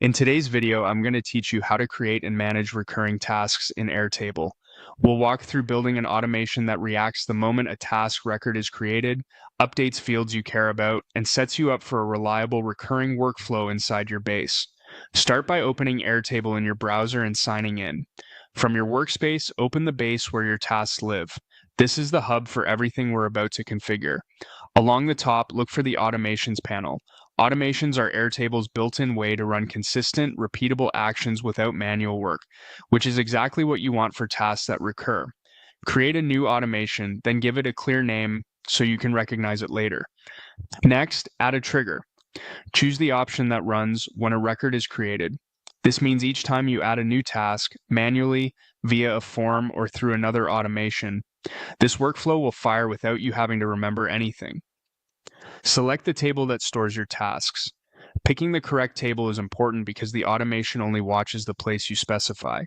In today's video, I'm going to teach you how to create and manage recurring tasks in Airtable. We'll walk through building an automation that reacts the moment a task record is created, updates fields you care about, and sets you up for a reliable recurring workflow inside your base. Start by opening Airtable in your browser and signing in. From your workspace, open the base where your tasks live. This is the hub for everything we're about to configure. Along the top, look for the Automations panel. Automations are Airtable's built-in way to run consistent, repeatable actions without manual work, which is exactly what you want for tasks that recur. Create a new automation, then give it a clear name so you can recognize it later. Next, add a trigger. Choose the option that runs when a record is created. This means each time you add a new task, manually, via a form, or through another automation, this workflow will fire without you having to remember anything. Select the table that stores your tasks. Picking the correct table is important because the automation only watches the place you specify.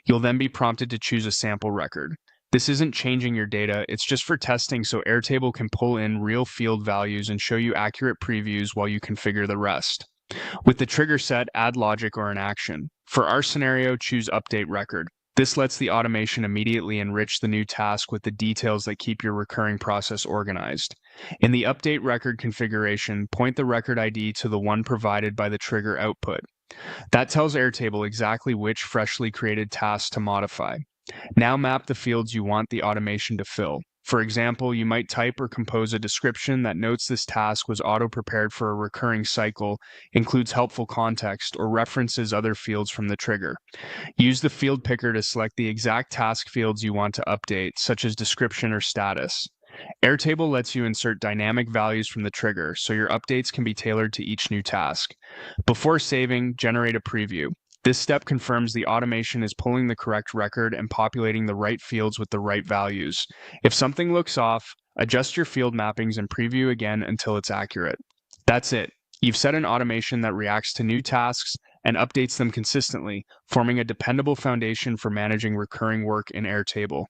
You'll then be prompted to choose a sample record. This isn't changing your data, it's just for testing so Airtable can pull in real field values and show you accurate previews while you configure the rest. With the trigger set, add logic or an action. For our scenario, choose Update Record. This lets the automation immediately enrich the new task with the details that keep your recurring process organized. In the Update Record configuration, point the record ID to the one provided by the trigger output. That tells Airtable exactly which freshly created tasks to modify. Now map the fields you want the automation to fill. For example, you might type or compose a description that notes this task was auto-prepared for a recurring cycle, includes helpful context, or references other fields from the trigger. Use the field picker to select the exact task fields you want to update, such as description or status. Airtable lets you insert dynamic values from the trigger, so your updates can be tailored to each new task. Before saving, generate a preview. This step confirms the automation is pulling the correct record and populating the right fields with the right values. If something looks off, adjust your field mappings and preview again until it's accurate. That's it. You've set an automation that reacts to new tasks and updates them consistently, forming a dependable foundation for managing recurring work in Airtable.